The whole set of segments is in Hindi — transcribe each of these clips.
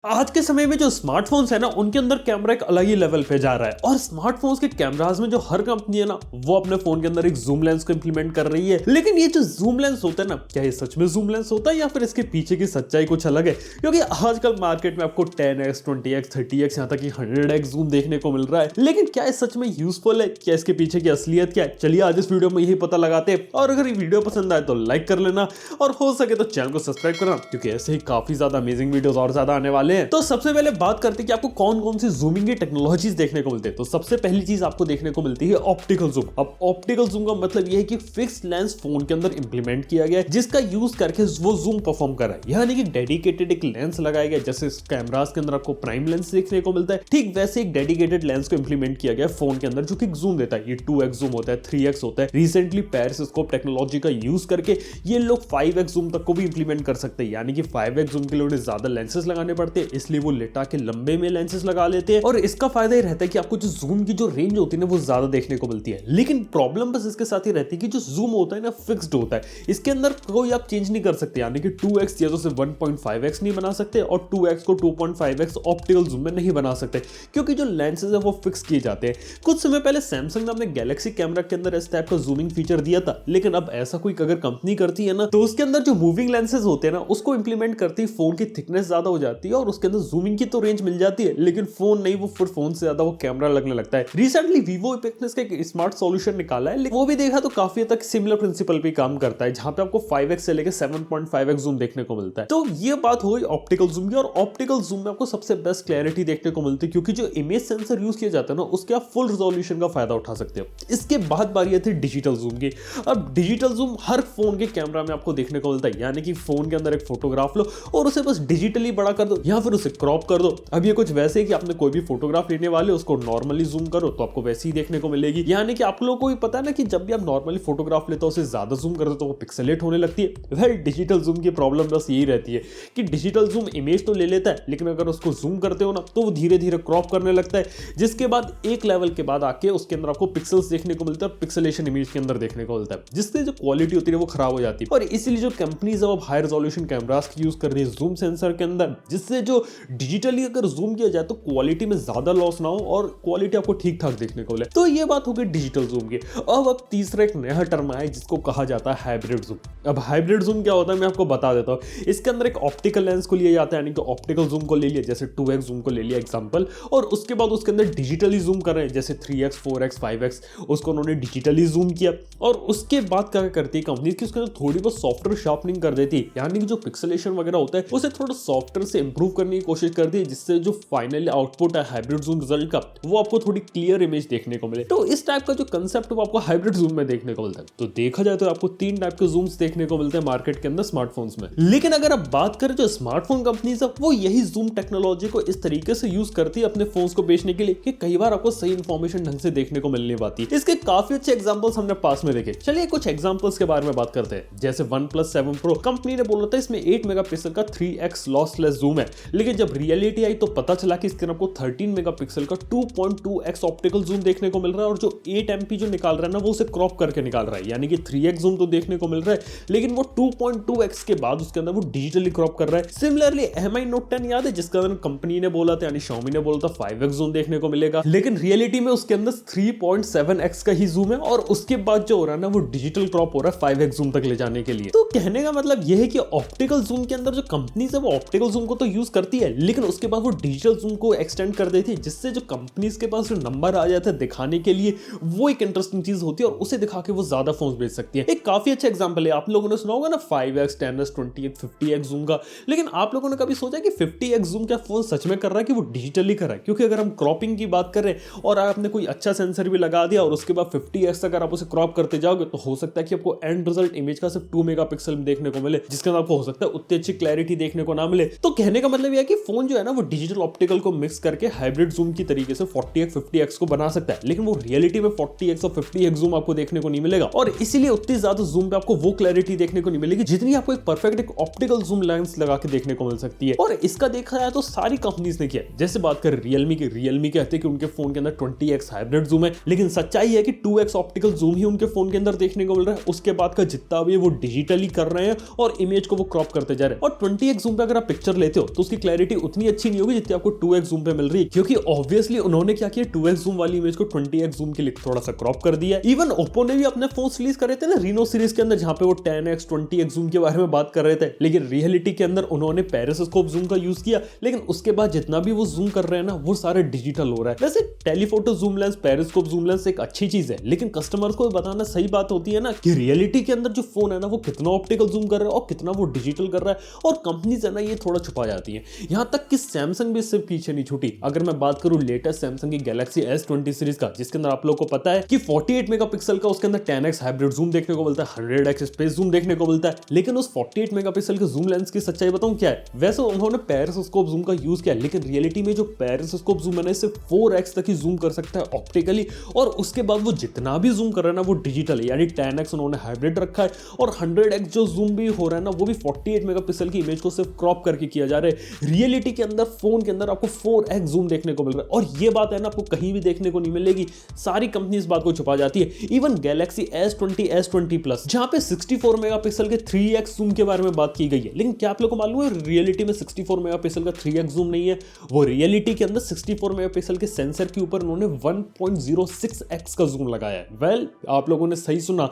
आज के समय में जो स्मार्टफोन्स है ना उनके अंदर कैमरा एक अलग ही लेवल पे जा रहा है और स्मार्टफोन्स के कैमरास में जो हर कंपनी है ना वो अपने फोन के अंदर एक जूम लेंस को इंप्लीमेंट कर रही है। लेकिन ये जो जूम लेंस होता है ना, क्या ये सच में जूम लेंस होता है या फिर इसके पीछे की सच्चाई कुछ अलग है? क्योंकि आजकल मार्केट में आपको 10x 20x 30x यहाँ तक कि 100x जूम देखने को मिल रहा है। लेकिन क्या ये सच में यूजफुल है? क्या इसके पीछे की असलियत क्या है? चलिए आज इस वीडियो में यही पता लगाते हैं। और अगर ये वीडियो पसंद आए तो लाइक कर लेना और हो सके तो चैनल को सब्सक्राइब करना, क्योंकि ऐसे ही काफी ज्यादा अमेजिंग वीडियोस और ज्यादा आने वाले हैं। तो सबसे पहले बात करते हैं कि आपको कौन कौन सी जूमिंग की टेक्नोलॉजीज देखने को मिलते हैं। तो सबसे पहली चीज आपको देखने को मिलती है ऑप्टिकल जूम। अब ऑप्टिकल जूम का मतलब यह है कि फिक्स्ड लेंस फोन के अंदर इंप्लीमेंट किया गया है जिसका यूज करके वो जूम परफॉर्म कर रहा है। यानी कि डेडिकेटेड एक लेंस लगाया गया, जैसे कैमरास के अंदर आपको प्राइम लेंस देखने को मिलता है, ठीक वैसे एक डेडिकेटेड लेंस को इंप्लीमेंट किया गया फोन के अंदर जो कि जूम देता है। ये 2x जूम होता है, 3x होता है। रिसेंटली पेरिस्कोप टेक्नोलॉजी का यूज करके ये लोग 5x जूम तक को भी इंप्लीमेंट कर सकते हैं। यानी कि 5x जूम के लिए उन्हें ज्यादा लेंसेज लगाने पड़ते हैं, इसलिए वो लेटा के लंबे में लेंसेज लगा लेते हैं। और इसका फायदा ये रहता है कि आपको जो जूम की जो रेंज होती है ना वो ज्यादा देखने को मिलती है। लेकिन प्रॉब्लम बस इसके साथ ही रहती है कि जो जूम होता है ना फिक्स्ड होता है, इसके अंदर कोई आप चेंज नहीं कर सकते। यानी कि 2x या तो 1.5x नहीं बना सकते और 2x को 2.5x ऑप्टिकल जूम में नहीं बना सकते, क्योंकि जो लेंसेज है वो फिक्स किए जाते हैं। कुछ समय पहले सैमसंग ने अपने गैलेक्सी कैमरा के अंदर इस टाइप का जूमिंग फीचर दिया था, लेकिन अब ऐसा कोई अगर कंपनी करती है ना तो उसके अंदर जो मूविंग लेंसेज होते हैं ना उसको इंप्लीमेंट करती है, फोन की थिकनेस ज्यादा हो जाती है और उसके अंदर जूमिंग की तो रेंज मिल जाती है, लेकिन फोन नहीं, वो फिर फोन से ज्यादा वो कैमरा लगने लगता है। रिसेंटली वीवो इपेक्स का एक स्मार्ट सॉल्यूशन निकाला है, वो भी देखा तो काफी हद तक सिमिलर प्रिंसिपल पे काम करता है, जहां पे आपको 5x से लेकर 7.5x जूम देखने को मिलता है। तो ये बात हो गई ऑप्टिकल जूम की, और ऑप्टिकल जूम में आपको सबसे बेस्ट क्लैरिटी देखने को मिलती है, क्योंकि जो इमेज सेंसर यूज किया जाता है ना उसके आप फुल रिजोल्यूशन का फायदा उठा सकते हो। इसके बाद बारी आती है डिजिटल जूम की। अब डिजिटल जूम हर फोन के कैमरा में आपको देखने को मिलता है, यानी कि फोन के अंदर एक फोटोग्राफ लो और उसे बस डिजिटली बड़ा कर दो या फिर उसे क्रॉप कर दो। अब ये कुछ वैसे ही कि आपने कोई भी फोटोग्राफ लेने वाले उसको नॉर्मली जूम करो तो आपको वैसे ही देखने को मिलेगी। यानी कि आप लोगों को भी पता है ना कि जब भी आप नॉर्मली फोटोग्राफ लेते हो उसे ज्यादा जूम करते हो तो वो पिक्सेलेट होने लगती है। वेल डिजिटल जूम की प्रॉब्लम बस यही रहती है कि डिजिटल जूम इमेज तो ले लेता है, लेकिन अगर उसको जूम करते हो ना तो वो धीरे धीरे क्रॉप करने लगता है, जिसके बाद एक लेवल के बाद आके उसके अंदर आपको पिक्सल्स देखने को मिलता है, पिक्सेलेशन इमेज के अंदर देखने को मिलता है, जिससे जो क्वालिटी होती है वो खराब हो जाती है। और इसीलिए जो कंपनीज अब हाई रेजोल्यूशन कैमरास की यूज कर रही है जूम सेंसर के अंदर, जिससे जो डिजिटली अगर जूम किया जाए तो क्वालिटी में ज्यादा लॉस ना हो और क्वालिटी आपको ठीक ठाक देखने को मिले। तो ये बात हो गई डिजिटल जूम की। अब तीसरा एक नया टर्म आया जिसको कहा जाता है हाइब्रिड जूम। अब हाइब्रिड जूम क्या होता है मैं आपको बता देता हूं। इसके अंदर एक ऑप्टिकल लेंस को लिया जाता है, यानी कि ऑप्टिकल जूम को ले लिया, जैसे 2x जूम को ले लिया एग्जांपल, और उसके बाद उसके अंदर डिजिटली जूम कर रहे हैं, जैसे 3x 4x 5x उसको उन्होंने डिजिटली जूम किया। और उसके बाद क्या करती है कंपनी की उसके अंदर थोड़ी बहुत सॉफ्टवेयर शार्पनिंग कर देती है, यानी कि जो पिक्सेलेशन वगैरह होता है उसे थोड़ा सॉफ्टवेयर से इंप्रूव करने की कोशिश करती है, जिससे जो फाइनली आउटपुट है हाइब्रिड जूम रिजल्ट का वो आपको थोड़ी क्लियर इमेज देखने को मिले। तो इस टाइप का जो कंसेप्ट वो आपको हाइब्रिड जूम में देखने को मिलता है। तो देखा जाए तो आपको 3 टाइप के जूम्स देखने को मिलते हैं मार्केट के अंदर स्मार्टफोन्स में। लेकिन अगर आप बात करें जो स्मार्टफोन कंपनीज है वो यही जूम टेक्नोलॉजी को इस तरीके से यूज करती है अपने फोन्स को बेचने के लिए कि कई बार आपको सही इंफॉर्मेशन ढंग से देखने को मिल नहीं पाती। इसके काफी अच्छे एग्जांपल्स हमने पास में देखे। चलिए कुछ एग्जांपल्स के बारे में बात करते हैं। जैसे OnePlus 7 Pro कंपनी ने बोला था इसमें 8 मेगापिक्सल का 3x लॉसलेस जूम है, लेकिन जब रियलिटी आई तो पता चला कि इसके अंदर आपको 13 मेगापिक्सल का 2.2x ऑप्टिकल जूम देखने को मिल रहा है, और जो 8 MP जो निकाल रहा है ना वो उसे क्रॉप करके निकाल रहा है। यानी कि 3x जूम तो देखने को मिल रहा है, लेकिन वो 2.2x के बाद उसके अंदर वो डिजिटली क्रॉप कर रहा है। सिमिलरली Mi Note 10 याद है जिसके अंदर कंपनी ने बोला था, यानी Xiaomi ने बोला था 5x जूम देखने को मिलेगा, लेकिन रियलिटी में उसके अंदर 3.7x का ही जूम है, और उसके बाद जो हो रहा है ना वो डिजिटल क्रॉप हो रहा है 5x जूम तक ले जाने के लिए। तो कहने का मतलब यह है कि ऑप्टिकल जूम के अंदर जो कंपनीज है वो ऑप्टिकल जूम को तो यूज करती है, लेकिन उसके बाद वो डिजिटल जूम को एक्सटेंड कर देती है, जिससे जो कंपनीज के पास जो नंबर आ जाता है दिखाने के लिए वो एक इंटरेस्टिंग चीज होती है, और उसे दिखा के वो ज्यादा फोन बेच सकती है। एक काफी अच्छा एग्जांपल है, आप लोगों ने सुना होगा ना 5x 10x 20x 50x zoom का, लेकिन आप लोगों ने कभी सोचा कि 50x जूम क्या फोन सच में कर रहा है कि वो डिजिटली कर रहा है? क्योंकि अगर हम क्रॉपिंग की बात कर रहे हैं और आपने कोई अच्छा सेंसर भी लगा दिया और उसके बाद 50x अगर आप उसे क्रॉप करते जाओगे तो हो सकता है कि आपको एंड रिजल्ट इमेज का सिर्फ 2 मेगापिक्सल देखने को मिले, जिसके अंदर आपको हो सकता है उतनी अच्छी क्लैरिटी देखने को ना मिले। तो कहने का मतलब यह है कि फोन जो है ना वो डिजिटल ऑप्टिकल को मिक्स करके हाइब्रिड जूम की तरीके से 40x 50x को बना सकता है, लेकिन वो रियलिटी में 40x और 50x जूम आपको देखने को नहीं मिलेगा, और इसीलिए उतनी ज्यादा जूम पे आपको वो क्लैरिटी देखने को नहीं मिलेगी जितनी आपको एक परफेक्ट एक ऑप्टिकल जूम लेंस लगा के देखने को मिल सकती है। और इसका देखा जाए तो सारी कंपनीज ने किया। जैसे बात करें रियलमी की, रियलमी कहते हैं कि उनके फोन के अंदर 20x हाइब्रिड जूम है, लेकिन सच्चाई है कि 2x ऑप्टिकल जूम ही उनके फोन के अंदर देखने को मिल रहा है। उसके बाद का जितना भी वो डिजिटली कर रहे हैं और इमेज को वो क्रॉप करते जा रहे हैं। और 20x जूम पे अगर आप पिक्चर लेते हो तो उसकी क्लैरिटी उतनी अच्छी नहीं होगी जितनी आपको 2x जूम पे मिल रही है, क्योंकि ऑब्वियसली उन्होंने क्या किया, 2x जूम वाली इमेज को 20x जूम के लिए थोड़ा सा क्रॉप कर दिया। इवन ओप्पो ने भी अपने फोन रिलीज करे थे ना रीनो सीरीज के अंदर, जहां पे वो 10x 20x जूम के बारे में बात कर रहे थे, लेकिन रियलिटी के अंदर उन्होंने पेरिस्कोप जूम का यूज किया, लेकिन उसके बाद जितना भी वो जूम कर रहे हैं ना वो सारे डिजिटल हो रहा है। वैसे telephoto zoom lens, periscope zoom lens एक अच्छी चीज है, लेकिन कस्टमर्स को बताना सही बात होती है ना कि रियलिटी के अंदर जो फोन है ना वो कितना ऑप्टिकल जूम कर रहा है और कितना वो डिजिटल कर रहा है, और कंपनीज है ना ये थोड़ा छुपा जाती है। यहां तक कि सैमसंग भी इससे पीछे नहीं छूटी। अगर मैं बात करूं लेटेस्ट सैमसंग की गैलेक्सी S20 सीरीज का, जिसके अंदर आप लोगों को पता है कि 48 मेगापिक्सल का उसके अंदर 10x हाइब्रिड जूम देखने को मिलता है, 100x स्पेस जूम देखने को मिलता है, लेकिन उस 48 मेगापिक्सल के जूम लेंस की सच्चाई बताऊं क्या है, वैसे उन्होंने पेरिस्कोप जूम का यूज किया, लेकिन रियलिटी में जो पेरिस्कोप जूम है ना इससे 4x तक ही जूम कर सकता है ऑप्टिकली, और उसके बाद वो जितना भी जूम कर रहा है ना वो डिजिटल है, यानी 10x उन्होंने हाइब्रिड रखा है, और 100x जो जूम भी हो रहा है ना वो भी 48 मेगापिक्सल की इमेज को सिर्फ क्रॉप करके किया जा रहा है। रियलिटी के अंदर फोन के अंदर आपको 4x जूम देखने को मिल रहा है, और ये बात है ना आपको कहीं भी देखने को नहीं मिलेगी। सारी कंपनी इस बात को छुपा जाती है। Even Galaxy S20, S20 plus जहां पे 64 मेगापिक्सल के 3x जूम के बारे में बात की गई है, लेकिन क्या आप लोगों को मालूम है रियलिटी में 64 मेगापिक्सल का 3x जूम नहीं है, वो रियलिटी के अंदर 64 मेगापिक्सल के सेंसर के ऊपर उन्होंने 1.06x का जूम लगाया है। वेल, आप लोगों ने सही सुना,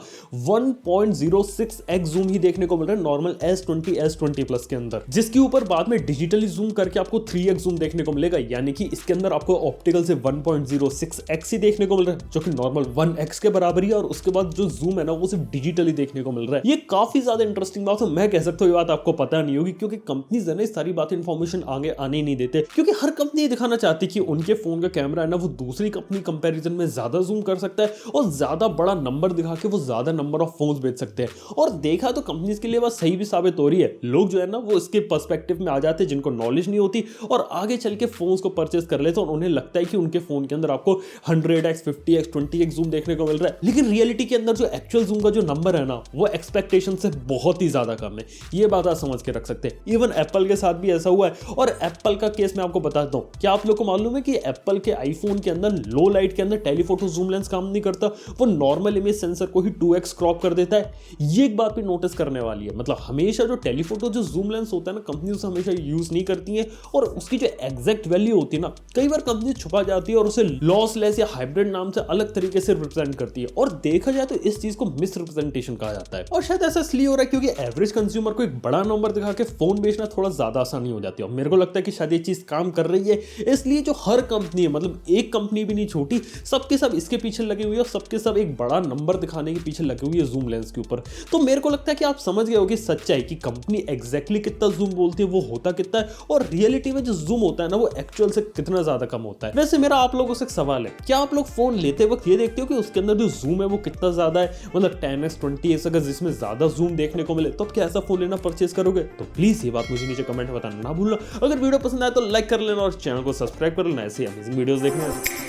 1.06x जूम ही देखने को मिल रहा है नॉर्मल S20, S20 प्लस के अंदर, जिसके ऊपर बाद में डिजिटली जूम करके आपको 3x जूम देखने को मिलेगा, यानी कि इसके अंदर आपको ऑप्टिकल से 1.06x ही देखने को मिल रहा है, जो कि नॉर्मल 1x के बराबर ही है, और उसके बाद जो जूम है ना वो सिर्फ डिजिटली देखने को मिल रहा है। ये काफी ज्यादा इंटरेस्टिंग बात है। मैं कह सकता हूँ ये बात आपको पता नहीं होगी, क्योंकि कंपनीज है ना इस सारी बात इंफॉर्मेशन आगे आने ही नहीं देते, क्योंकि हर कंपनी दिखाना चाहती है कि उनके फोन का कैमरा है ना वो दूसरी कंपनी कंपैरिजन में ज्यादा जूम कर सकता है, और ज्यादा बड़ा नंबर दिखा के वो ज्यादा नंबर ऑफ फोन्स बेच सकते हैं। और देखा तो कंपनीज के लिए बात सही भी साबित हो रही है। लोग जो है ना वो इसके पर्सपेक्टिव में आ जाते हैं जिनको नॉलेज नहीं होती, और आगे चल के फोन्स को परचेस कर लेते हैं, और उन्हें लगता है कि उनके फोन के अंदर आपको 100x 50x 20x जूम देखने को मिल रहा है, लेकिन रियलिटी के अंदर जो एक्चुअल जूम का जो नंबर है ना वो एक्सपेक्टेशन से बहुत ही ज्यादा कम है। ये बात आप समझ के रख सकते हैं। इवन एप्पल के साथ भी ऐसा हुआ है, और एप्पल का केस मैं आपको बताता हूं। क्या आप लोग को मालूम है कि एप्पल के आईफोन के अंदर लो लाइट के अंदर टेलीफोटो जूम लेंस काम नहीं करता, वो नॉर्मल इमेज सेंसर को ही 2x क्रॉप कर देता है। ये एक बात भी नोटिस करने वाली है। मतलब हमेशा जो टेलीफोटो जो जूम लेंस होता है ना कंपनी उसे हमेशा यूज नहीं करती है, और उसकी जो एग्जैक्ट वैल्यू होती है ना कई बार कंपनी छुपा जाती है और उसे लॉसलेस या हाइब्रिड नाम से अलग तरीके से रिप्रेजेंट करती है, और देखा जाए तो इस चीज को मिस रिप्रेजेंटेशन कहा जाता है। और शायद ऐसा इसलिए हो रहा है क्योंकि एवरेज कंज्यूमर को एक बड़ा नंबर दिखा के फोन बेचना थोड़ा ज्यादा आसानी हो जाती है, और मेरे को लगता है कि शायद ये चीज काम कर रही है। इसलिए जो हर कंपनी है, मतलब एक कंपनी भी नहीं छोटी, सबके सब इसके पीछे लगे हुए हैं, और सबके सब एक बड़ा नंबर दिखाने के पीछे लगे हुए हैं जूम लेंस के ऊपर। तो मेरे को लगता है कि आप समझ गए होगे सच्चाई कि कंपनी एग्जैक्टली कितना जूम बोलती है वो होता कितना है, और रियलिटी में जो जूम होता है ना वो एक्चुअल से कितना ज्यादा कम होता है। वैसे मेरा आप लोगों से एक सवाल है, क्या आप लोग फोन लेते वक्त ये देखते हो कि उसके अंदर जो जूम है वो कितना ज्यादा है? मतलब 10x 20x अगर जिसमें ज्यादा जूम देखने को मिले तो क्या ऐसा फोन लेना परचेज करोगे? तो प्लीज ये बात मुझे नीचे कमेंट में बताना ना भूलना। अगर वीडियो पसंद आए तो लाइक कर लेना, और चैनल को सब्सक्राइब कर लेना ऐसे अमेजिंग वीडियोस देखने।